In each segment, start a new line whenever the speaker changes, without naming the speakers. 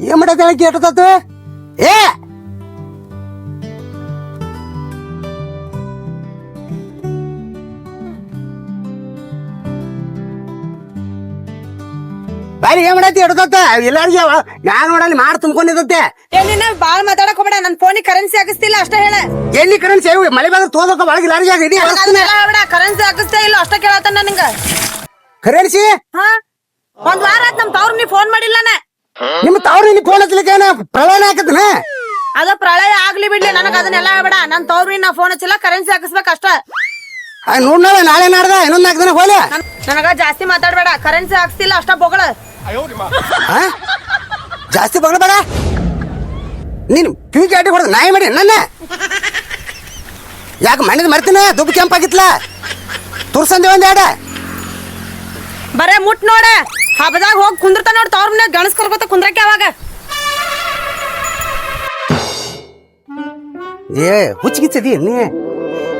ಏನ್ ಮಾಡತ್ತ ಕೇಟತ ಏ ಬಾರಿ ಏನ್ ಮಾಡತ್ತಿ ಎಡತತ್ತ ಎಲ್ಲಾರ್ಗಿ ಯಾರು ನೋಡಲ್ಲಿ ಮಾಡಿ ತುಂಬ್ಕೊಂಡಿದ್ದತ್ತೆ
ಏನಿನ ಬಾಳ್ ಮಾತಾಡಕ್ ಹೋಗ್ಬೇಡ ನನ್ ಫೋನಿಗೆ ಕರೆನ್ಸಿ ಹಾಕಿಸ್ತಿಲ್ಲ ಅಷ್ಟೇ ಹೇಳ.
ಎಲ್ಲಿ ಕರೆನ್ಸಿ ಮಳೆ ಬಂದ್ರೆ ತೋದಕ್ಕ ಒಳಗೆ ಲಾರಿಗೆ ಇಡೀ
ಕರೆನ್ಸಿ ಹಾಕಿಸ್ತೇ ಇಲ್ಲ ಅಷ್ಟ ಕೇಳತ್ತ ನನಗ
ಕರೆನ್ಸಿ.
ಹಾ ಒಂದ್ ವಾರ ಆತ್ ನಮ್ ತವ್ರ ನೀ ಫೋನ್ ಮಾಡಿಲ್ಲನ.
ನಿಮ್ ತವ್ರ ನೀ ಫೋನ್ ಹಚ್ಚಲಿಕ್ಕೆ ಏನ ಪ್ರಳಯನ ಹಾಕದನ
ಅದ ಪ್ರಳಯ ಆಗ್ಲಿ ಬಿಡ್ಲಿ ನನಗ ಅದನ್ನೆಲ್ಲ ಬೇಡ. ನನ್ ತವ್ರ ನಾ ಫೋನ್ ಹಚ್ಚಿಲ್ಲ ಕರೆನ್ಸಿ ಹಾಕಿಸ್ಬೇಕ ಅಷ್ಟ.
ನೋಡ್ ನಾಳೆ ನಾಡ್ದ ಇನ್ನೊಂದ್ 4 ದಿನ ಹೋಗ್ಲಿ.
ನನಗ ಜಾಸ್ತಿ ಮಾತಾಡ್ಬೇಡ ಕರೆನ್ಸಿ ಹಾಕ್ಸ್ತಿಲ್ಲ ಅಷ್ಟ ಬೊಗಳ.
ಜಾಸ್ತಿ ಬಗಳ ಬೇಡ ನೀನು ಕಿವಿ ಚಾಟಿ ಹೊಡೆದ ನಾಯಿ ಮಾಡಿ ನನ್ನ ಯಾಕೆ ಮಣ್ಣದ ಮರ್ತೀನಿ ದುಬ್ಬು ಕೆಂಪಾಗಿತ್ಲ ತುರ್ಸಂದೆ ಒಂದ್ ಎರಡ
ಬರೇ ಮುಟ್ ನೋಡ ಹಬ್ಬದಾಗ ಹೋಗಿ ಕುಂದ್ರತ ನೋಡ್ ತವ್ರ ಮನ್ಯಾಗ ಗಣಸ್ ಕರ್ಕೋತ ಕುಂದ್ರಕ್ಕೆ ಅವಾಗ.
ಏ ಹುಚ್ಚಿಗಿಚ್ಚದಿ ನೀ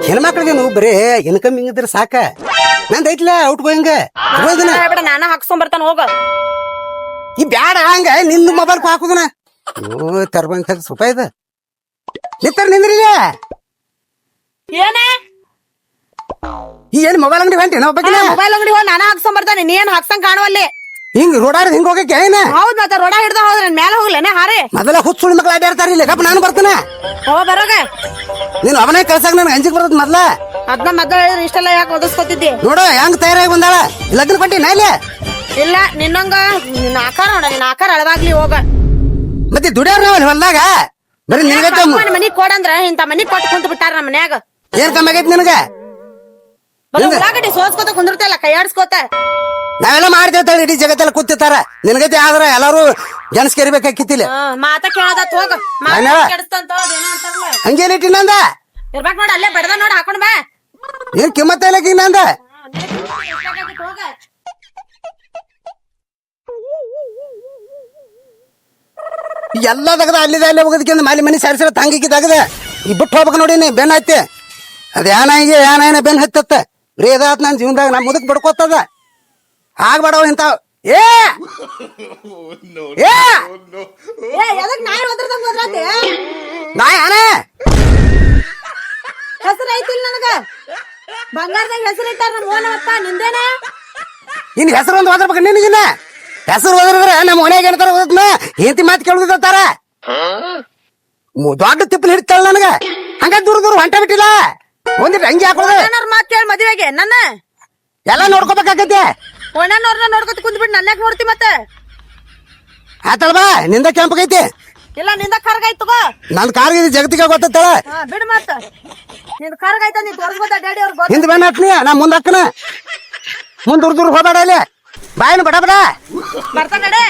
ಹೆಣ್ಮಕ್ಳಿಗೆ ನೀವು ಬರೇ ಇನ್ಕಮ್ ಹಿಂಗಿದ್ರೆ ಸಾಕ ನಂದ್ ಐತ್ಲ ಔಟ್ ಗೋಯಿಂಗ
ಬೇಡ ನಾನ ಹಾಕ್ಸ್ಕೊಂಡ್ ಬರ್ತಾನ ಹೋಗ.
ಈ ಬ್ಯಾಡ ಹಂಗ ನಿಂದು ಮೊಬೈಲ್ ಹಾಕುದನ ತರ್ಬಂಗ್ ರೂಪಾಯಿ ಇದೆ ನಿಂತರ ನಿಂದ್ರಿ
ಏನೇ
ಈ ಏನ್ ಮೊಬೈಲ್ ಅಂಗಡಿ ಹೊಂಟಿ ನಾವು ಬಗ್ಗೆ
ಮೊಬೈಲ್ ಅಂಗಡಿ ಹೋಗಿ ನಾನ ಹಾಕ್ಸ್ಕೊಂಡ್ ಬರ್ತಾನೆ. ನೀ ಏನ್ ಹಾಕ್ಸಂಗ್ ಕಾಣುವಲ್ಲಿ
ಹಿಂಗ್ ರೋಡಾಡ್ ಹಿಂಗ್ ಹೋಗಕ್ಕೆ ಏನ
ಹೌದ್ ಮತ್ತೆ ರೋಡ ಹಿಡ್ದ ಹೋದ್ರೆ ಮೇಲೆ ಹೋಗ್ಲೇನೆ ಹಾರೇ
ಮೊದಲ ಹುಚ್ಚುಳಿ ಮಕ್ಳು ಅಡ್ಡಾಡ್ತಾರ ಇಲ್ಲ ಗಪ್ಪ ನಾನು ಬರ್ತಾನೆ
ಹೋ ಬರೋಗ
ನೀನು ಅವನೇ ಕಳ್ಸಾಕ ನನ್ಗೆ ಅಂಜಿಕ್ ಬರ್ತದ ಮೊದ್ಲ.
ಅದ್ನ ಮೊದ್ಲು ಹೇಳಿದ್ರೆ ಇಷ್ಟೆಲ್ಲ ಯಾಕೆ ಓದಿಸ್ಕೊತಿದ್ದಿ
ನೋಡು ಹೆಂಗ್ ತಯಾರಾಗಿ ಬಂದಾಳ ಲಗ್ನ ಕೊಟ್ಟಿ ನಾಲೆ
ಇಲ್ಲ ನಿನ್ನಂಗ ನಿನ್ನ ಆಕಾರ ನೋಡ ನಿನ್ನ ಆಕಾರ ಅಳವಾಗ್ಲಿ ಹೋಗ.
ಮತ್ತೆ ದುಡಿಯಾರ ನಾವ್ ಹೊಲ್ದಾಗ ಬರೀ ನಿನಗೈತೆ
ಮನಿ ಕೊಡಂದ್ರ ಇಂತ ಮನಿ ಕೊಟ್ಟು ಕುಂತ ಬಿಟ್ಟಾರ ನಮ್ಮ ಮನ್ಯಾಗ.
ಏನ್ ಕಮ್ಮಿ ಆಗೈತಿ ನಿನಗ
ಉಳ್ಳಾಗಡ್ಡಿ ಸೋಸ್ಕೋತ ಕುಂದಿರ್ತಲ್ಲ ಕೈ ಆಡ್ಸ್ಕೋತ
ನಾವೆಲ್ಲ ಮಾಡ್ತೇವ ಇಡೀ ಜಗತ್ತೆಲ್ಲ ಕೂತಿರ್ತಾರ ನಿನಗೈತಿ ಆದ್ರ ಎಲ್ಲಾರು ಜನಸ್ಕೇರಿಬೇಕಾಕಿತ್ತಿಲ್ಲ
ಮಾತ ಕೇಳದತ್ ಹೋಗ ಕೆಡಿಸ್ತಂತ ಅದೇನೋ ಅಂತಾರಲ್ಲ
ಹಂಗೇನ್ ಇಟ್ಟಿನಂದ
ಇರ್ಬೇಕ್ ನೋಡ ಅಲ್ಲೇ ಬಡದ ನೋಡ ಹಾಕೊಂಡ್ ಬಾ.
ಏನ್ ಕಿಮ್ಮತ್ತ ಇಲ್ಲ ನಂದ
ಹೋಗ
ಎಲ್ಲ ತಗದ ಅಲ್ಲೇ ಹೋಗೋದಕ್ಕಿಂತ ಮಾಲಿ ಮನಿ ಸಾರಿಸಿರ ತಂಗಿಕ್ಕಿದಾಗದ ಈ ಬಿಟ್ಟು ಹೋಗ್ಬೇಕು ನೋಡಿ ನೀ ಬೆನ್ ಹತ್ತಿ ಅದ ಏನ ಬೆನ್ ಹತ್ತತ್ತ ಬರೀ ಇದಾತ್ ನನ್ ಜೀವನದಾಗ ನಾ ಮುದಕ್ ಬಡ್ಕೋತದ ಆಗ್ಬೇಡವ ಇಂತಾವ್ ಏ ನಾ ಯಾನ
ಹೆಸರು ಐತಿಲ್ ನನಗ ಬಂಗಾರದಾಗ ಹೆಸರು ಇಟ್ಟಾರ ನಮ್ಮ ಓನಪ್ಪ ನಿಂದೇನ
ಇನ್ ಹೆಸರು ಒಂದು ಓದಿರ್ಬೇಕು ನಿನಗಿನ್ನ ಹೆಸರು ಓದಿದ್ರೆ ನಮ್ಮ ಮನೆಯಾಗ ಏನಂತಾರ ಓದತ್ನ ಹೆಂಡತಿ ಮಾತು ಕೇಳುದಿರ್ತಾರ ದೊಡ್ಡ ತಿಪ್ಪಲ್ ಹಿಡಿತಾಳ ನನಗ ಹಂಗ ದೂರ ದೂರ ಹೊಂಟ ಬಿಟ್ಟಿಲ್ಲ ಒಂದಿಟ್ಟು ಹಂಗೆ ಹಾಕೋದು
ಮಾತು ಕೇಳಿ ಮದುವೆಗೆ ನನ್ನ
ಎಲ್ಲ ನೋಡ್ಕೋಬೇಕಾಗತ್ತೆ
ಒಣ್ಣವ್ರನ್ನ ನೋಡ್ಕೊತ ಕುಂದ್ಬಿಟ್ಟು ನನ್ನ ಯಾಕೆ ನೋಡ್ತಿ ಮತ್ತೆ
ಆತಲ್ವಾ ನಿಂದ ಕೆಂಪಗೈತಿ
ಇಲ್ಲ ನಿಂದ ಕರ್ಗಾಯ್ತು ತಗೋ
ನನ್ ಕಾರ್ ಜಗತ್ತಿಗೆ ಗೊತ್ತಾಳ
ಬಿಡು ಮತ್ತ ನಿಂದ ಕರ್ಗಾಯ್ತ ನೀ ತೋರ್ಸ್ಬೋದ ಡ್ಯಾಡಿ ಅವ್ರ
ಹಿಂದ್ ಬೆನ್ನ ಹತ್ನಿ ನಾ ಮುಂದ್ ಹಕ್ಕನ ಮುಂದ್ ದೂರ ಹೋಗ್ಬೇಡ ಅಲ್ಲಿ ಬಾಯಿನ ಬಡ ಬಡ
ಬರ್ತಾನ ನಡೆ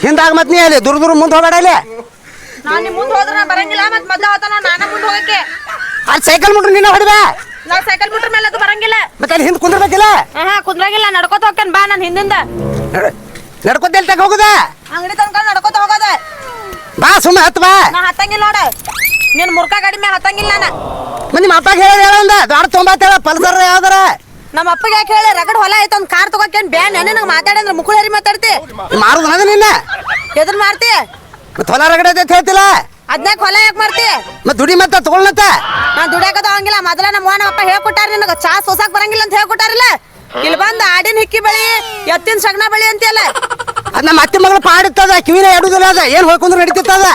ಹಿಂದಾಗ ಮತ್ ನೀ ಅಲ್ಲಿ ದೂರ ಮುಂದ್ ಹೋಗ್ಬೇಡ ಅಲ್ಲಿ
ನಾನ್ ನಿಮ್ ಮುಂದ್ ಹೋದ್ರ ಬರಂಗಿಲ್ಲ ಮತ್ ಮೊದ್ಲ ಹೋತಾನ ನಾನ ಮುಂದ್ ಹೋಗಕ್ಕೆ
ಅಲ್ಲಿ ಸೈಕಲ್ ಮುಟ್ರು ನಿನ್ನ ಹೊಡಿಬಾ
ನಾ ಸೈಕಲ್ ಬಿಟ್ರ ಮೇಲೆ ಅದು ಬರಂಗಿಲ್ಲ
ಮತ್ತೆ ಅಲ್ಲಿ ಹಿಂದ್ ಕುಂದ್ರಬೇಕಿಲ್ಲ
ಕುಂದ್ರಾಗಿಲ್ಲ ನಡ್ಕೋತ ಹೋಗ್ತೇನ್ ಬಾ ನಾನ್ ಹಿಂದಿಂದ
ನಡ್ಕೊತ ಎಲ್ಲಿ ತಗ ಹೋಗುದ
ಅಂಗಡಿ ತನಕ ನಡ್ಕೋತ ಹೋಗೋದ
ಬಾ ಸುಮ್ಮ ಹತ್ ಬಾ
ನಾ ಹತ್ತಂಗಿಲ್ಲ ನೋಡ ನೀನ್ ಮುರ್ಕ ಗಾಡಿ ಮ್ಯಾಗ ಹತ್ತಂಗಿಲ್ಲ ನಾನ
ನಿಮ್ಮ ಅಪ್ಪ ಹೇಳಂದ ದೊಡ್ಡ ತೊಂಬತ್ತೇಳ ಪಲ್ಸರ್ ಯಾವ್ದಾರ
ನಮ್ಮ ಅಪ್ಪಗೆ ಯಾಕೆ ಹೇಳಿ ರಗಡ್ ಹೊಲ ಐತ ಒಂದ್ ಕಾರ್ ತಗೋಕೇನ್ ಬ್ಯಾನ್ ನನಗ್ ಮಾತಾಡಂದ್ರ ಮುಕ್ಕಳು ಹರಿ ಮಾತಾಡ್ತಿ
ಮಾರುದ ಅದ ನಿನ್ನ
ಎದನ್ ಮಾಡ್ತಿ
ಮತ್ ಹೊಲ ರಗಡೆ ಅಂತ ಹೇಳ್ತಿಲ್ಲ
ಅದ್ನಾಕ್ ಹೊಲ ಯಾಕೆ ಮಾಡ್ತಿ
ಮತ್ ದುಡಿ ಮತ್ತ ತಗೊಳ್ನತ್ತ
ನಾ ದುಡಿಯಾಕದ ಹಂಗಿಲ್ಲ ಮೊದಲ ನಮ್ಮ ಅಪ್ಪ ಹೇಳ್ಕೊಟ್ಟಾರ ನಿನಗ ಚಾ ಸೋಸಾಕ್ ಬರಂಗಿಲ್ಲ ಅಂತ ಹೇಳ್ಕೊಟ್ಟಾರಿಲ್ಲ ಇಲ್ಲಿ ಬಂದ ಆಡಿನ ಹಿಕ್ಕಿ ಬಳಿ ಎತ್ತಿನ ಸಗಣ ಬಳಿ ಅಂತಿಯಲ್ಲ
ಅದ್ ನಮ್ಮ ಅತ್ತೆ ಮಗಳು ಪಾಡಿತ್ತದ ಕಿವಿನ ಎಡುದಿಲ್ಲ ಅದ ಏನ್ ಹೋಗ್ಕೊಂಡ್ರು ನಡೀತಿತ್ತದ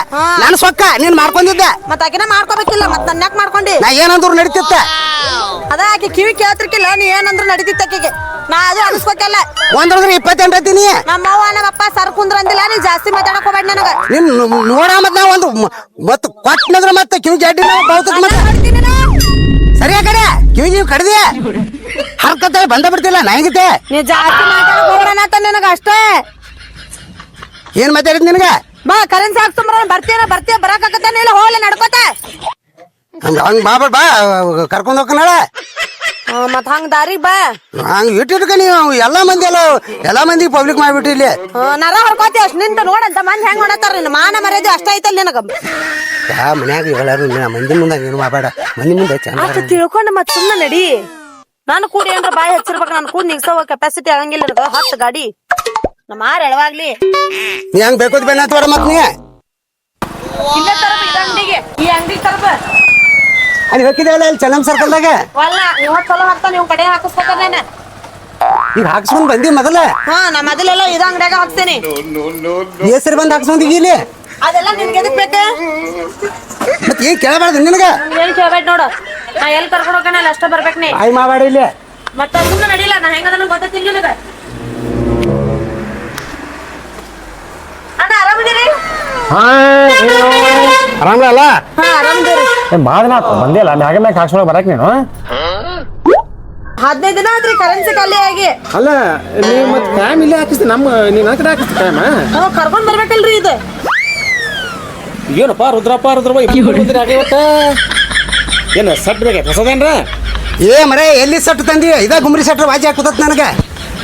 ನಾನು ಸೊಕ್ಕ ನೀನ್ ಮಾಡ್ಕೊಂಡಿದ್ದೆ
ಮತ್ತ ಆಕಿನ ಮಾಡ್ಕೋಬೇಕಿಲ್ಲ ಮತ್ ನನ್ನ ಯಾಕೆ ಮಾಡ್ಕೊಂಡಿ
ನಾ ಏನಂದ್ರು ನಡೀತಿತ್ತ
ಅದ ಆಕಿ ಕಿವಿ ಕೇಳ್ತಿರ್ಕಿಲ್ಲ ನೀ ಏನಂದ್ರು ನಡೀತಿತ್ತ ಆಕಿಗೆ ನಾ ಅದು ಅನ್ಸ್ಬೇಕಲ್ಲ
ಒಂದ್ರದ್ರೆ 28 ಐತೀನಿ
ನಮ್ಮವ್ವ ನಮ್ಮಪ್ಪ ಸರ್ ಕುಂದ್ರ ಅಂದಿಲ್ಲ ನೀ ಜಾಸ್ತಿ ಮಾತಾಡಕ್ ಹೋಗ್ಬೇಡ ನನಗ
ನಿನ್ ನೋಡ ಮತ್ ನಾವ್ ಒಂದು ಮತ್ ಕೊಟ್ಟನದ್ರ ಮತ್ತೆ ಕಿವಿ ಜಡ್ಡಿ ನಾವು ಬೌತದ ಮತ್ತೆ ಸರಿಯಾ ಕಡೆ ಕಿವಿ ಕಡ್ದಿ ಹರ್ಕತ್ತ ಬಂದ ಬಿಡ್ತಿಲ್ಲ ನಾಯಿಗಿತ್ತೆ
ನೀ ಜಾಸ್ತಿ ಮಾತಾಡಕ್ ಹೋಗ್ಬೇಡ ನನಗ ಅಷ್ಟೇ
ಏನ್ ಮಾತಾಡಿದ್ ನಿನಗ
ಬಾ ಕರೆನ್ಸಿ ಹಾಕ್ಸ್ಕೊಂಬರ ಬರ್ತೀಯ ಬರಾಕತ್ತಾನ ಇಲ್ಲ ಹೋಗ್ಲಿ ನಡ್ಕೋತ
ಹಂಗ ಬಾ ಬಾ ಕರ್ಕೊಂಡ್ ಹೋಗ್ಕನಾಳ
ಮತ್ ಹಂಗ ದಾರಿಗ್ ಬಾ
ಹಂಗ ಇಟ್ಟಿಟ್ಕ ನೀವು ಎಲ್ಲಾ ಮಂದಿ ಪಬ್ಲಿಕ್ ಮಾಡ್ಬಿಟ್ಟು ಇಲ್ಲಿ
ನರ ಹೊರ್ಕೋತಿ ಅಷ್ಟ್ ನಿಂತ ನೋಡಂತ ಮಂದಿ ಹೆಂಗ್ ನೋಡತ್ತಾರ ನಿನ್ನ ಮಾನ ಮರ್ಯಾದೆ ಅಷ್ಟ ಐತಲ್ ನಿನಗ
ಮನ್ಯಾಗ ಹೇಳಾರು ಮಂದಿ ಮುಂದಾಗ ಏನು ಮಾಡಬೇಡ ಮಂದಿ ಮುಂದೆ ಚಂದ
ತಿಳ್ಕೊಂಡ ಮತ್ ಸುಮ್ಮನೆ ನಡಿ ನಾನು ಕೂಡ ಏನ್ರ ಬಾಯಿ ಹಚ್ಚಿರ್ಬೇಕು ನಾನು ಕೂಡ ನಿಗ್ಸೋ ಕೆಪಾಸಿಟಿ ಆಗಂಗಿಲ್ಲ 10 ಗಾಡಿ ನಮ್ಮ ಆರ್ ಎಳವಾಗ್ಲಿ
ನೀ ಹಂಗ್ ಬೇಕೋದ್ ಬೆನ್ನ ಹತ್ತವಾರ ಮತ್ ನೀ
ಇಲ್ಲೇ ತರಬ ಈ ಅಂಗಡಿಗೆ ಈ ಅಂಗಡಿ ತರಬ
ಅಲ್ಲಿ ಹೋಗಿದ್ದೇವಲ್ಲ ಇಲ್ಲಿ ಚೆನ್ನಮ್ಮ ಸರ್ಕಲ್ದಾಗ
ವಲ್ಲ ಇವತ್ತು ಚಲೋ ಹಾಕ್ತಾ ನೀವು ಕಡೆ ಹಾಕಿಸ್ಕೊತಾನೇನ
ಈಗ ಹಾಕ್ಸ್ಕೊಂಡ್ ಬಂದಿ ಮೊದಲ
ಹಾ ನಾ ಮೊದಲೆಲ್ಲ ಇದ ಅಂಗಡಿಯಾಗ ಹಾಕ್ತೇನೆ
ಹೆಸರು ಬಂದ್ ಹಾಕ್ಸ್ಕೊಂಡ್ ಇಲ್ಲಿ
ಅದೆಲ್ಲ ನಿನ್ಗೆ ಎದಕ್ ಬೇಕ
ಮತ್ ಈಗ ಕೇಳಬಾರ್ದು ನಿನಗ
ಎಲ್ಲಿ ಕೇಳ್ಬೇಡ ನೋಡು ನಾ ಎಲ್ಲಿ ಕರ್ಕೊಂಡು ಹೋಗೋಣ ಅಲ್ಲಿ ಅಷ್ಟ ಬರ್ಬೇಕು ನೀ
ಆಯ್ ಮಾವಾಡಿ ಇಲ್ಲಿ
ಮತ್ತ ಸುಮ್ಮನೆ ನಡಿಲ್ಲ ನಾ ಹೆಂಗದ ಗೊತ್ತಿಲ್ಲ ನಿನಗ ಅಣ್ಣ ಆರಾಮಿದ್ದೀರಿ
ಆರಾಮಲ್ಲ
ಹಾ ಆರಾಮಿದ್ದೀರಿ
ಬಾದನ ಬಂದಿಲ್ಲ ಮ್ಯಾಗ ಮ್ಯಾಗ ಹಾಕ್ಸ್ಕೊಳಕ್ ಬರಕ್ ನೀನು
15 ದಿನ ಆದ್ರಿ ಕರೆನ್ಸಿ ಖಾಲಿ ಆಗಿ
ಅಲ್ಲ ನೀ ಮತ್ ಟೈಮ್ ಇಲ್ಲೇ ಹಾಕಿಸ್ತಿ ನಮ್ಮ ನೀನ್ ಕಡೆ ಹಾಕಿಸ್ತಿ ಟೈಮ್
ಕರ್ಕೊಂಡ್ ಬರ್ಬೇಕಲ್ರಿ ಇದು
ಏನಪ್ಪ ರುದ್ರಪ್ಪ ಇವತ್ತ ಏನ ಸಟ್ ಬೇಕಾಯ್ತು ಹೊಸದೇನ್ರ
ಏ ಮರೇ ಎಲ್ಲಿ ಸಟ್ಟು ತಂದಿ ಇದ ಗುಮ್ರಿ ಸಟ್ರ ವಾಜಿ ಹಾಕುತ್ತ ನನಗ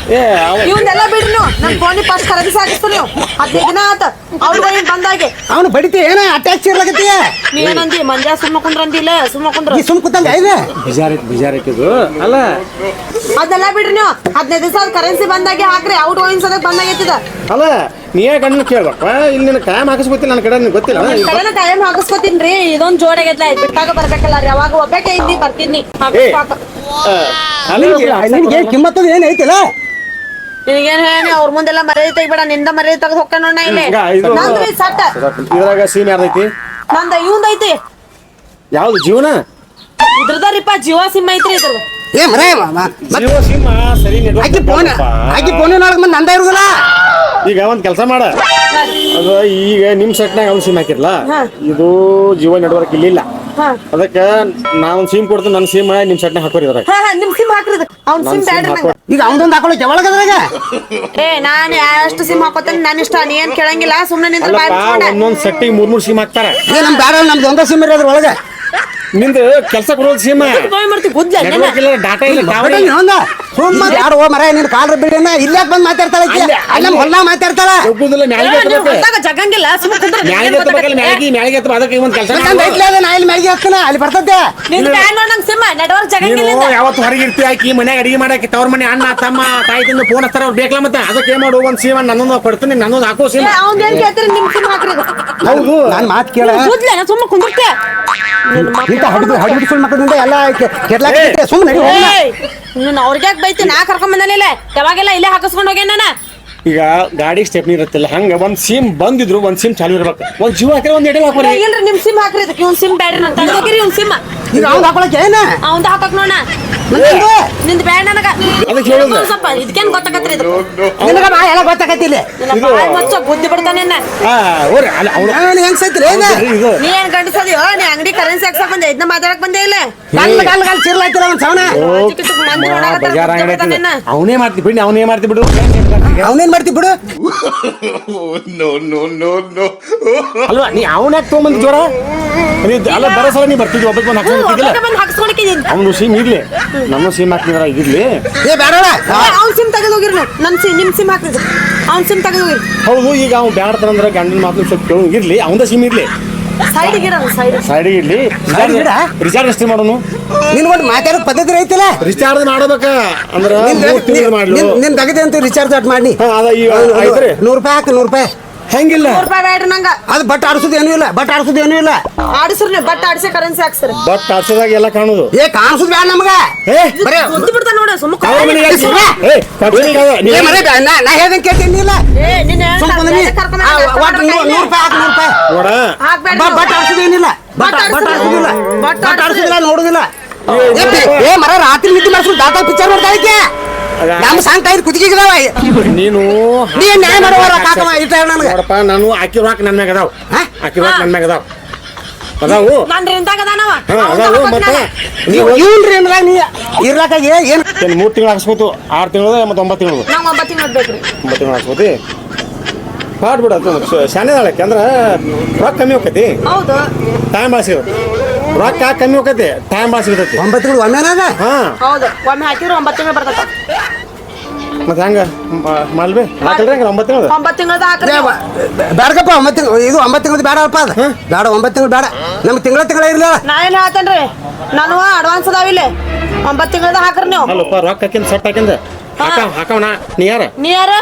ಏ ಅವ
ಇವನ್ನೆಲ್ಲ ಬಿಡ್ರಿ ನೀವು ನನ್ ಫೋನಿ ಪಾಸ್ ಕರೆನ್ಸಿ ಹಾಕಿಸ್ತು ನೀವು 15 ದಿನ ಆತ ಅವ್ರು ಬಂದಾಗೆ
ಅವನು ಬಡಿತಿ ಏನ ಅಟ್ಯಾಚ್ ಇರ್ಲಾಗತ್ತೀಯ
ನೀವೇನಂದಿ ಮಂಜಾ ಸುಮ್ಮ ಕುಂದ್ರಂದಿಲ್ಲ ಸುಮ್ಮ ಕುಂದ್ರ
ಈ ಸುಮ್ ಕೂತಂಗ ಐದ
ಬಿಜಾರೈತಿದು ಅಲ್ಲ
ಅದೆಲ್ಲ ಬಿಡ್ರಿ ನೀವು 15 ದಿವಸ ಕರೆನ್ಸಿ ಬಂದಾಗೆ ಹಾಕ್ರಿ ಔಟ್ ಗೋಯಿಂಗ್ ಸದಕ್ ಬಂದಾಗೈತಿದ
ಅಲ್ಲ ನೀ ಗಣ್ಣ ಕೇಳ್ಬೇಕ ಇಲ್ಲಿ ನಿನ್ನ ಕಾಯಂ ಹಾಕಿಸ್ಕೊತಿಲ್ಲ ನನ್ನ ಕಡೆ ನಿನ್ಗೆ ಗೊತ್ತಿಲ್ಲ
ಕಡೆನ ಟೈಮ್ ಹಾಕಿಸ್ಕೊತೀನ್ರಿ ಇದೊಂದ್ ಜೋಡಾಗೈತ್ಲ ಬಿಟ್ಟಾಗ ಬರ್ಬೇಕಲ್ಲ ರೀ ಅವಾಗ ಒಬ್ಬಕ್ಕೆ ಇದ್ದಿ ಬರ್ತೀನಿ
ನಿನ್ಗೆ ಕಿಮ್ಮತ್ತದ ಏನ್ ಐತಿಲ್ಲ
ನಿನಗೇನ್ ಹೇಳಿ ಅವ್ರ ಮುಂದೆಲ್ಲ ಮರ್ಯಾದೆ ತೆಗಿಬೇಡ ನಿಂದ ಮರ್ಯಾದೆ ತೆಗೆದು ಹೋಗ್ತಾನ ನೋಡ ಇಲ್ಲಿ ನಂದ್ರಿ ಸಟ್ಟ
ಇದ್ರಾಗ ಸೀನ್ ಯಾರ್ದೈತಿ
ನಂದ ಇವಂದೈತಿ
ಯಾವ್ದು ಜೀವನ
ಇದ್ರದಾರಿಪ್ಪ ಜೀವ ಸಿಮ್ ಐತ್ರಿ ಇದ್ರದ್ದು
ಏ ಮರೇ
ಜೀವ ಸಿಮ್ ಸರಿ
ಆಕಿ ಫೋನಿನೊಳಗೆ ಮಂದಿ ನಂದ ಇರುದಿಲ್ಲ
ಈಗ ಒಂದ್ ಕೆಲಸ ಮಾಡ ಅದ ಈಗ ನಿಮ್ ಸೆಟ್ನಾಗ ಅವ್ನ್ ಸಿಮ್ ಹಾಕಿರ್ಲ
ಹಾ.
ಇದು ಜೀವ ನೆಟ್ವರ್ಕ್ ಇಲ್ಲಿಲ್ಲ
ಹಾ
ಅದಕ್ಕ ನಾ ಒಂದ್ ಸಿಮ್ ಕೊಡ್ತೀನಿ ನನ್ನ ಸಿಮ್ ನಿಮ್ ಸೆಟ್ನಾಗ ಹಾಕೋರಿ ಇದ್ರಾಗ
ಹಾ ನಿಮ್ ಸಿಮ್ ಹಾಕ್ರಿ ಅವ್ನ ಸಿಮ್ ಬ್ಯಾಡ್ರಿ ನಂಗೆ
ಈಗ ಅವನದೊಂದು ಹಾಕೊಳ್ಳೋಕೆ ಯಾವಳಗದ್ರಾಗ
ಏ ನಾನ್ ಎಷ್ಟು ಸಿಮ್ ಹಾಕೋತೇನೆ ನಾನು ಇಷ್ಟ ನೀ ಏನ್ ಕೇಳಂಗಿಲ್ಲ ಸುಮ್ನೆ ನಿಂತ ಬಾಯ್
ಅಲ್ಲಪ್ಪ
ಮುಚ್ಕೊಂಡೆ
ಒಂದೊಂದ್ ಸೆಟ್ಟಿಗೆ 3 ಸಿಮ್ ಹಾಕ್ತಾರ
ಏ ನಮ್ ಬ್ಯಾಡ ನಮ್ದು ಒಂದ ಸಿಮ್ ಇರೋದ್ರ ಒಳಗೆ
ನಿಂದ ಕೆಲಸ ಕೊಡೋದು ಸಿಮ್
ಬಾಯ್ ಮಾಡ್ತಿ ಗುದ್ಲ
ನೆಟ್ವರ್ಕ್ ಇಲ್ಲ ಡಾಟಾ ಇಲ್ಲ ಟವರ್ ಇಲ್ಲ
ಸುಮ್ಮ ಯಾರು ಓ ಮರ ನಿನ್ ಕಾಲ್ರ ಬಿಡಿನ ಇಲ್ಲೇ ಬಂದ್ ಮಾತಾಡ್ತಾಳ ಅಲ್ಲಿ ನಮ್ಮ ಹೊಲ ಮಾತಾಡ್ತಾಳ
ಒಬ್ಬುದಿಲ್ಲ ಮ್ಯಾಲಿಗೆ ಎತ್ತಬೇಕು
ಜಗಂಗಿಲ್ಲ ಸುಮ್ಮನೆ ಕುಂದ್ರ
ಮ್ಯಾಲಿಗೆ ಎತ್ತಬೇಕಲ್ಲ ಮ್ಯಾಲಿಗೆ ಎತ್ತಬೇಕು ಅದಕ್ಕೆ ಒಂದ್ ಕೆಲಸ
ನಾ ಇಲ್ಲಿ ಮ್ಯಾಲಿಗೆ ಹಾಕ್ತಾನ ಅಲ್ಲಿ ಬರ್ತದೆ
ನಿನ್ ಬ್ಯಾಡ್ ನೋಡ್ ನಂಗೆ ಸಿಮ್ ನೆಟ್ವರ್ಕ್ ಜಗಂಗಿಲ್ಲ
ನೀನು ಯಾವತ್ತು ಹೊರಗೆ ಇರ್ತಿ ಆಕಿ ಮನ್ಯಾಗ ಅಡಿಗೆ ಮಾಡಕ್ಕೆ ತವ್ರ ಮನೆ ಅಣ್ಣ ತಮ್ಮ ತಾಯಿ ತಂದು ಫೋನ್ ಹಚ್ತಾರ ಅವ್ರು ಬೇಕಲ್ಲ ಮತ್ತೆ ಅದಕ್ಕೆ ಏನ್ ಮಾಡು ಒಂದ್ ಸಿಮ್ ನನ್ನೊಂದು ಕೊಡ್ತೀನಿ ನನ್ನೊಂದು ಹಾಕೋ ಸಿಮ್
ಅವ್ನ್ ಏನ್ ಕೇಳ್ತೀರಿ ನಿಮ್ ಸಿಮ್ ಹಾಕ್ರಿ
ಹೌದು
ನಾನ್ ಮಾತು ಕೇಳ
ಗುದ್ಲ ನಾ ಸುಮ್ಮನೆ ಕುಂದ್ರತೆ
ಇಂತ ಹಡ್ಬಿಡ್ ಸುಳ್ ಮಕ್ಕಳಿಂದ ಎಲ್ಲ ಕೆಡ್ಲಾಕ ಸುಮ್ಮನೆ
ನೀನ್ ಅವ್ರಿಗೆ ಬೈತಿ ನಾ ಕರ್ಕೊಂಡ್ ಬಂದನಿಲ್ಲ ಯಾವಾಗೆಲ್ಲ ಇಲ್ಲೇ ಹಾಕಿಸ್ಕೊಂಡ್ ಹೋಗ್ಯಾನ ನಾನು
ಈಗ ಗಾಡಿ ಸ್ಟೆಪ್ನಿ ಇರುತ್ತಿಲ್ಲ ಹಂಗ ಒಂದ್ ಸಿಮ್ ಬಂದಿದ್ರು ಒಂದ್ ಸಿಮ್ ಚಾಲು ಇರ್ಬೇಕು ಒಂದ್ ಜೀವ ಹಾಕಿ ಒಂದ್ ಎಡೆ ಹಾಕೋರಿ
ಇಲ್ರಿ ನಿಮ್ ಸಿಮ್ ಹಾಕ್ರಿ ಇದಕ್ಕೆ ಇವ್ನ್ ಸಿಮ್ ಬ್ಯಾಡ್ರಿ ನನ್ ತಂದೋಗಿರಿ ಇವ್ನ್ ಸಿಮ್
ಈಗ ಅವ್ನು ಹಾಕೊಳಕ್ಕೆ ಏನ
ಅವಂದ ಹಾಕಕ್ ನೋಡ ನಿಂದ ಬ್ಯಾಡ್ ನನಗ
ಅದಕ್ಕೆ ಹೇಳುದು
ಸ್ವಲ್ಪ ಇದಕ್ಕೇನ್ ಗೊತ್ತಾಗತ್ರಿ ಇದು
ನಿನಗ ನಾ ಎಲ್ಲ ಗೊತ್ತಾಗತ್ತಿಲ್ಲ
ನನ್ನ ಬಾಯ್ ಮುಚ್ಚ ಬುದ್ಧಿ ಬಿಡ್ತಾನೆ
ಓರಿ ಅಲ್ಲ ಅವಳು
ಹೆಂಗ್ ಸೈತಿಲ್ಲ ಏನ
ಇದು
ನೀ ಏನ್ ಗಂಡಸದಿಯೋ ನೀ ಅಂಗಡಿ ಕರೆನ್ಸಿ ಹಾಕ್ಸಕ್ ಬಂದೆ ಇದನ್ನ ಮಾತಾಡಕ್ ಬಂದೆ ಇಲ್ಲ
ಗಲ್ ಚಿರ್ಲಾಯ್ತಿಲ್ಲ ಒಂದ್ ಸವನ
ಮಂದಿ
ಬಜಾರ್ ಅಂಗಡಿ ಅವನೇ ಮಾಡ್ತಿ ಬಿಡಿ ಅವನೇ ಮಾಡ್ತಿ ಬಿಡು
ಅವನೇನ್ ಮಾಡ್ತಿ ಬಿಡು
ಅಲ್ವಾ ನೀ ಅವನಾಗ ತೊಗೊಂಬಂದ್ ಜ್ವರ ಅಲ್ಲ ಬರೋ ಸಲ ನೀ ಬರ್ತಿದ್ವಿ ಒಬ್ಬಕ್ಕೆ ಬಂದು ಹಾಕ್ಸ್ಕೊಂಡಿದ್ದಿಲ್ಲ
ಬಂದು ಹಾಕ್ಸ್ಕೊಳಕಿದ್ದೀನಿ
ಅವನು ಸಿಮ್ ಇರ್ಲಿ ನಮ್ಮ ಸಿಮ್ ಹಾಕ್ತಿದ್ರ ಇರ್ಲಿ
ಏ ಬೇಡವ
ಅವ್ನ ಸಿಮ್ ತೆಗೆದು ಹೋಗಿರಿ ನೀವು ನನ್ನ ನಿಮ್ ಸಿಮ್ ಹಾಕ್ರಿ ಅವ್ನ ಸಿಮ್ ತೆಗೆದು ಹೋಗಿರಿ
ಹೌದು ಈಗ ಅವ್ನು ಬ್ಯಾಡ್ತಾನಂದ್ರ ಗಂಡನ ಮಾತು ಸ್ವಲ್ಪ ಕೇಳು ಇರ್ಲಿ ಅವಂದ ಸಿಮ್ ಇರ್ಲಿ
ಸೈಡಿಗೆ ಇರೋದು ಸೈಡ್
ಸೈಡಿಗೆ ಇರ್ಲಿ ರಿಚಾರ್ಜ್ ಎಷ್ಟೇ ಮಾಡೋನು
ನಿನ್ ಒಂದು ಮಾತಾಡೋ ಪದ್ಧತಿ ಐತಿಲ್ಲ
ರಿಚಾರ್ಜ್ ಮಾಡ್ಬೇಕ ಅಂದ್ರ 3 ತಿಂಗಳು ಮಾಡ್ಲು
ನಿನ್ ತಗದೆ ಅಂತ ರಿಚಾರ್ಜ್ ಅಟ್ ಮಾಡಿ
ಅದ ಈಗ ಐತ್ರಿ
100 ರೂಪಾಯಿ ಹಾಕಿ 100 ರೂಪಾಯಿ
ಹೆಂಗಿಲ್ಲ
100 ರೂಪಾಯಿ ಬ್ಯಾಡ್ರಿ ನಂಗ
ಅದು ಬಟ್ ಆಡ್ಸೋದು ಏನೂ ಇಲ್ಲ ಬಟ್ ಆಡ್ಸೋದು ಏನೂ ಇಲ್ಲ
ಆಡಿಸ್ರಿ ನೀವು ಬಟ್ ಆಡಿಸಿ ಕರೆನ್ಸಿ ಹಾಕ್ಸ್ರಿ
ಬಟ್ ಆಡ್ಸೋದಾಗ ಎಲ್ಲ ಕಾಣುದು
ಏ ಕಾಣಿಸೋದು ಬೇಡ ನಮಗ
ಏ
ಬರೇ
ಬುದ್ಧಿ ಬಿಡ್ತಾ ನೋಡ
ಅವ್ರ
ಸುಮ್ಮನೆ
ಮನೆಗೆ ಯಾಕೆ ಸುಮ್ಮ? ಏ, ಕಬ್ಬಿಣಿ ಕಾದ, ನೀ-
ಏ ಮರೇ ನಾ ಹೇಳ್ದಂಗೆ ಕೇಳ್ತೀನಿ ಇಲ್ಲ
ಏ ನಿನ್ನ
ಒಟ್ಟು 100 ರೂಪಾಯಿ ಹಾಕಿ 100 ರೂಪಾಯಿ
ನೋಡ
ಬಟ್ ಆಡ್ಸೋದು ಏನಿಲ್ಲ ಬಟ್ ಆಡ್ಸೋದಿಲ್ಲ ಬಟ್ ಆಡ್ಸೋದಿಲ್ಲ ನೋಡುದಿಲ್ಲ ಏ ಮರ ರಾತ್ರಿ ನಿದ್ದೆ ಮಾಡ್ಸ್ಕೊಂಡು ದಾಟಾ ಪಿಕ್ಚರ್ ನೋಡ್ತಾ ಇದ್ದೆ ನಮ್ಮ ಸಾಂಗ್ ಕಾಯ್ದು ಕುದಿಗಿದಾವ
ನೀನು
ನೀ ನ್ಯಾಯ ಮಾಡುವ ಕಾಕವ ಇಟ್ಟ ನನಗೆ
ನೋಡಪ್ಪ ನಾನು ಹಾಕಿ ರಾಕ್ ನನ್ ಮ್ಯಾಗ ಅದಾವ
ಹಾ?
ಹಾಕಿ ರಾಕ್ ನನ್ ಮ್ಯಾಗ ಅದಾವ ಅದಾವು
ನಾನು ರಿಂತಾಗ ಅದಾನವ
ಹಾ ಅದಾವು ಮತ್ತೆ
ನೀವು ಇವ್ನ್ರಿ ಏನ್ರ ನೀ ಇರ್ಲಾಕಾಗಿ ಏನ್
3 ತಿಂಗಳು ಹಾಕ್ಸ್ಬೋದು 6 ತಿಂಗಳು ಮತ್ತೆ 9 ತಿಂಗಳು
ನಾವು 9 ತಿಂಗಳು ಬೇಕ್ರಿ
9 ತಿಂಗಳು ಹಾಕ್ಸ್ಬೋದಿ ಮಾಡ್ಬಿಡ ಶಾನೆ ನಾಳಕ್ಕೆ ಅಂದ್ರೆ ರೊಕ್ಕ ಕಮ್ಮಿ ಹೋಗತಿ
ಹೌದು
ಟೈಮ್ ಭಾಳ ಸಿಗುತ್ತೆ ರೊಕ್ಕ ಕಮ್ಮಿ ಹೋಗತಿ ಟೈಮ್ ಭಾಳ ಸಿಗತೈತಿ
9 ತಿಂಗಳು ಒಮ್ಮೆನಾಗ
ಹಾ
ಹೌದು ಒಮ್ಮೆ ಹಾಕಿದ್ರೆ 9 ತಿಂಗಳು ಬರ್ತೈತ
ಮತ್ತೆ ಹಂಗ ಮಾಡ್ಬಿ ಹಾಕಲ್ರಿ ಹಂಗ 9 ತಿಂಗಳು
9 ತಿಂಗಳದ ಹಾಕ್ರಿ
ಬೇಡಕಪ್ಪ 9 ತಿಂಗಳು ಇದು 9 ತಿಂಗಳು ಬೇಡಪ್ಪ ಅದು ಬೇಡ 9 ತಿಂಗಳು ಬೇಡ ನಮ್ಗೆ ತಿಂಗಳ ಇರ್ಲಿಲ್ಲ
ನಾ ಏನ್ ಹೇಳ್ತೇನ್ರಿ ನಾನು ಅಡ್ವಾನ್ಸ್ ಅದಾವಿಲ್ಲ 9 ತಿಂಗಳದ ಹಾಕ್ರಿ ನೀವು
ಅಲ್ಲಪ್ಪ ರೊಕ್ಕ ಹಾಕಿಂದ ಸೊಟ್ಟ ಹಾಕಿಂದ ಹಾಕವನ ನೀ ಯಾರ
ನೀ ಯಾರ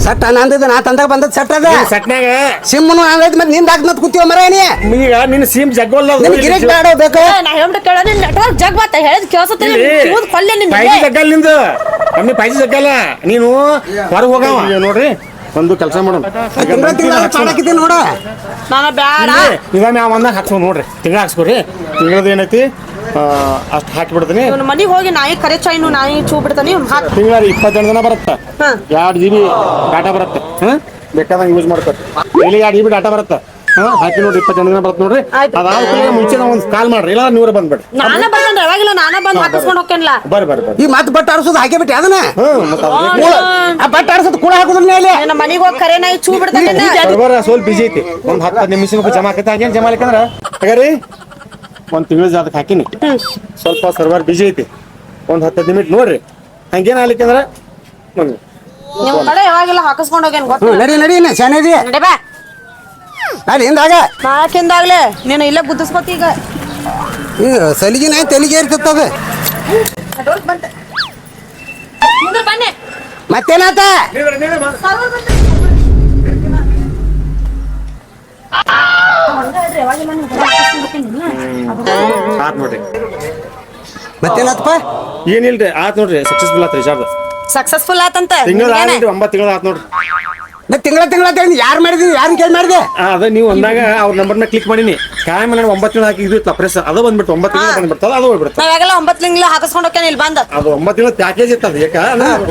ಸಟ್ ನಂದಿದ ನಾ ತಂದಾಗ ಬಂದದ್ ಸಟ್ ಅದ
ಸಟ್ನ್ಯಾಗ
ಸಿಮ್ಮನು ಹಂಗೈತಿ ಮತ್ತೆ ನಿಂದ ಹಾಕ್ನತ್ ಕೂತೀವ ಮರ ನೀ
ಈಗ ನಿನ್ನ ಸೀಮ್ ಜಗ್ಗೋಲ್ಲ
ನಿನ್ ಗಿರಿಕ್ ಬೇಡ ಬೇಕು
ನಾ ಹೇಳ್ಬಿಟ್ಟು ಕೇಳೋ ನಿನ್ ನೆಟ್ವರ್ಕ್ ಜಗ್ ಬತ್ತ ಹೇಳಿದ್ ಕೇಳ್ಸತ್ತೆ ಕೊಲ್ಲೆ ನಿನ್
ಪೈಜಿ ಜಗ್ಗಲ್ಲ ನಿಂದು ಕಮ್ಮಿ ಪೈಜಿ ಜಗ್ಗಲ್ಲ ನೀನು ಹೊರಗೆ ಹೋಗವ ನೋಡ್ರಿ ಒಂದು ಕೆಲಸ ಮಾಡೋಣ
ತಿಂಗಳ ಮಾಡಾಕಿದ್ದೆ ನೋಡ
ನಾನು ಬ್ಯಾಡ
ಈಗ ನಾವು ಒಂದಾಗ ಹಾಕ್ಸೋ ನೋಡ್ರಿ ತಿಂಗಳ ಹಾಕ್ಸ್ಕೊರಿ ತಿಂಗಳದ ಏನೈತಿ ಅಷ್ಟು ಹಾಕಿಬಿಡ್ತೀನಿ
ಇವನು ಮನಿಗೆ ಹೋಗಿ ನಾಯಿ ಕರೆ ಚಾಯ್ನು ನಾಯಿ ಚೂ ಬಿಡ್ತಾನೆ ಹಾಕ್
ತಿಂಗಳ 22 ದಿನ ಬರುತ್ತೆ
ಹಾ.
2 GB ಡಾಟಾ ಬರುತ್ತೆ ಬೇಕಾದಂಗೆ ಯೂಸ್ ಮಾಡ್ಕೊರಿ ಡೈಲಿ 2 GB ಡಾಟಾ ಬರುತ್ತೆ ಹಾಕಿ ನೋಡ್ರಿ 22 ದಿನ ಬರುತ್ತೆ ನೋಡ್ರಿ
ಆಯ್ತು.
ಅದಾದ ಮುಂಚೆ ನಾವು ಒಂದು ಕಾಲ್ ಮಾಡ್ರಿ ಇಲ್ಲ ನೀವ್ರ ಬಂದ್ಬಿಡ್ರಿ
ನಾನ ಬಂದ್ರೆ ಯಾವಾಗಿಲ್ಲ ನಾನ ಬಂದ್ ಹಾಕಿಸ್ಕೊಂಡು ಹೋಗ್ತೇನಲ್ಲ
ಬರ್ರಿ
ಈ ಮತ್ತೆ ಬಟ್ ಆಡ್ಸೋದು ಹಾಕಿ ಬಿಟ್ಟಿ ಅದನ್ನ
ಮತ್ತೆ
ಆ ಬಟ್ ಆಡ್ಸೋದು ಕೂಡ ಹಾಕೋದ್ರ ಮೇಲೆ
ನನ್ನ ಮನಿಗೆ ಹೋಗಿ ಕರೆ ನಾಯಿ ಚೂ ಬಿಡ್ತಾನೆ
ಸರ್ವರ್ ಸ್ವಲ್ಪ ಬಿಜಿ ಐತಿ ಒಂದು 10 ನಿಮಿಷ ಜಮಾ ಆಕೈತೆ ಹಾಗೇನು ಜಮಾ ಆಲಿಕಂದ್ರ ಹಾಗಾರಿ ಒಂದು ತಿಂಗಳ ಜಾತಕ್ಕೆ ಹಾಕಿನಿ ಸ್ವಲ್ಪ ಸರ್ವರ್ ಬಿಜಿ ಐತಿ ಒಂದು 10 ನಿಮಿಷ ನೋಡ್ರಿ ಹಂಗೇನು ಆಗ್ಲಿಕ್ಕಂದ್ರ
ನಿಮ್ ಕಡೆ ಯಾವಾಗಿಲ್ಲ ಹಾಕಿಸ್ಕೊಂಡು ಹೋಗ್ಯಾನ ಗೊತ್ತ
ನಡಿ ನಡಿ ಶಾನೇದಿ
ನಡೆ ಬಾ
ಅಲ್ಲಿ ಹಿಂದಾಗ
ನಾಕಿಂದಾಗ್ಲೇ ನೀನು ಇಲ್ಲೇ ಬುದ್ಧಿಸ್ಕೊತಿ ಈಗ
ಈ ಸಲಿಗಿನ ತೆಲಿಗೆ ಇರ್ತದ
ಬನ್ನಿ
ಮತ್ತೇನಾತ
ಆತ್ ನೋಡ್ರಿ
ಮತ್ತೇನಾತಪ್ಪ
ಏನಿಲ್ರಿ ಆತ್ ನೋಡ್ರಿ ಸಕ್ಸಸ್ಫುಲ್ ಆತ್ ರಿಚಾರ್ಜ್
ಸಕ್ಸಸ್ಫುಲ್ ಆತಂತ
ತಿಂಗಳ 9 ತಿಂಗಳ ಆತ್ ನೋಡ್ರಿ
ನಾ ತಿಂಗಳ ಯಾರು ಮಾಡಿದೀನಿ ಯಾರು ಕೇಳಿ ಮಾಡಿದೆ
ಅದ ನೀವು ಒಂದಾಗ ಅವ್ರ ನಂಬರ್ನ ಕ್ಲಿಕ್ ಮಾಡೀನಿ ಕಾಯಂ 9 ತಿಂಗಳು ಹಾಕಿದ್ವಿ ಪ್ರೆಸ್ ಅದು ಬಂದ್ಬಿಟ್ಟು 9 ತಿಂಗಳು ಬಂದ್ಬಿಡ್ತದ ಅದು ಹೋಗ್ಬಿಡ್ತದ
ನಾವಾಗೆಲ್ಲ 9 ತಿಂಗಳು ಹಾಕಿಸ್ಕೊಂಡು ಹೋಗ್ಯಾನ ಇಲ್ಲಿ ಬಂದ
ಅದು 9 ತಿಂಗಳು ಪ್ಯಾಕೇಜ್ ಇರ್ತದ ಯಾಕ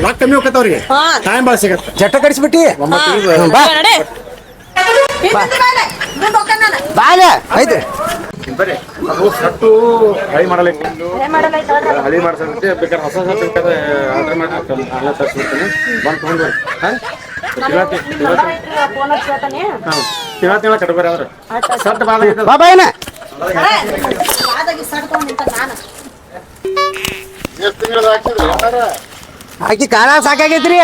ರೊಕ್ಕ ಕಮ್ಮಿ ಹೋಗತ್ತ ಅವ್ರಿಗೆ
ಹಾ.
ಟೈಮ್ ಭಾಳ ಸಿಗತ್ತೆ
ಜಟ್ಟ ಕಡಿಸ್ಬಿಟ್ಟಿ
9 ತಿಂಗಳು
ಬಾ
ನಡೆ ಮುಂದೆ ಹೋಗ್ತಾನ ನಾನು
ಬಾಗ ಐತೆ
ಬರ್ರಿ ಅದು ಸಟ್ಟು ಹಳಿ ಮಾಡಲಿಕ್ಕೆ ಹಳಿ ಮಾಡ್ಸಂತೆ ಬೇಕಾದ್ರೆ ಹೊಸ ಸಟ್ಟು ಬೇಕಾದ್ರೆ ಆರ್ಡರ್ ಮಾಡಿ ಎಲ್ಲ ತರಿಸ್ಬಿಡ್ತೀನಿ ಬಂದು ತೊಗೊಂಡು ತಿಂಗಳ ಕಟ್ಬೇರೆ ಅವ್ರೆ ಸಟ್ಟು ಭಾಳ ಆಗೈತೆ
ಬಾ ಬಾಯನ ಆಕಿ ಕಾಲ ಸಾಕಾಗೈತ್ರಿ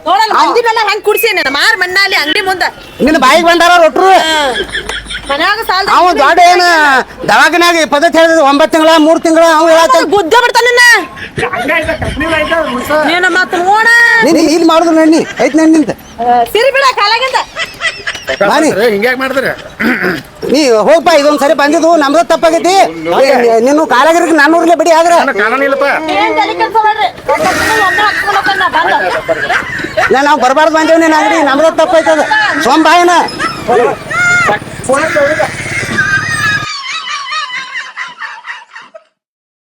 ನೋಡಲ್ಲ ಅಂಗಡಿ ಮೇಲೆ ಹೆಂಗ್ ಕುಡ್ಸಿ ನನ್ನ ಮಾರ್ ಮಣ್ಣಲ್ಲಿ ಅಂಗಡಿ ಮುಂದ
ನಿನ್ನ ಬಾಯಿಗೆ ಬಂದಾರ ರೊಟ್ರು
ಮನ್ಯಾಗ ಸಾಲ
ಅವ ದೊಡ್ಡ ಏನ ದವಾಖಾನ್ಯಾಗ ಪದ್ಧತಿ ಹೇಳಿದ 9 ತಿಂಗಳ 3 ತಿಂಗಳ ಅವ ಹೇಳತ್ತ
ಬುದ್ಧ ಬಿಡ್ತಾನ ನೀನು ಮತ್ ನೋಡ
ನೀನ್ ಇಲ್ಲಿ ಮಾಡುದು ನಣ್ಣಿ ಐತ್ ನಣ್ಣಿಂತ
ಸಿರಿ ಬಿಡ ಕಾಲಾಗಿಂದ
ಬಾನಿ
ಹಿಂಗ್ಯಾಕ್ ಮಾಡಿದ್ರೆ
ನೀ ಹೋಗ್ಪ ಇದೊಂದ್ ಸರಿ ಬಂದಿದ್ದು ನಮ್ದ ತಪ್ಪಾಗೈತಿ ನೀನು ಕಾಲಾಗಿರಕ್ಕೆ 400 ಬಡಿ ಆದ್ರ
ಕಾರಣ ಇಲ್ಲಪ್ಪ
ಏನ್ ತಲೆ ಕೆಲ್ಸ ಮಾಡ್ರಿ
ನಾವು ಬರಬಾರ್ದು ಬಂದೇವ್ ನೀನ್ ಅಂಗಡಿ ನಮ್ದ ತಪ್ಪಾಯ್ತದ ಸೋಮ್ ಬಾಯನ
ಫೋನ್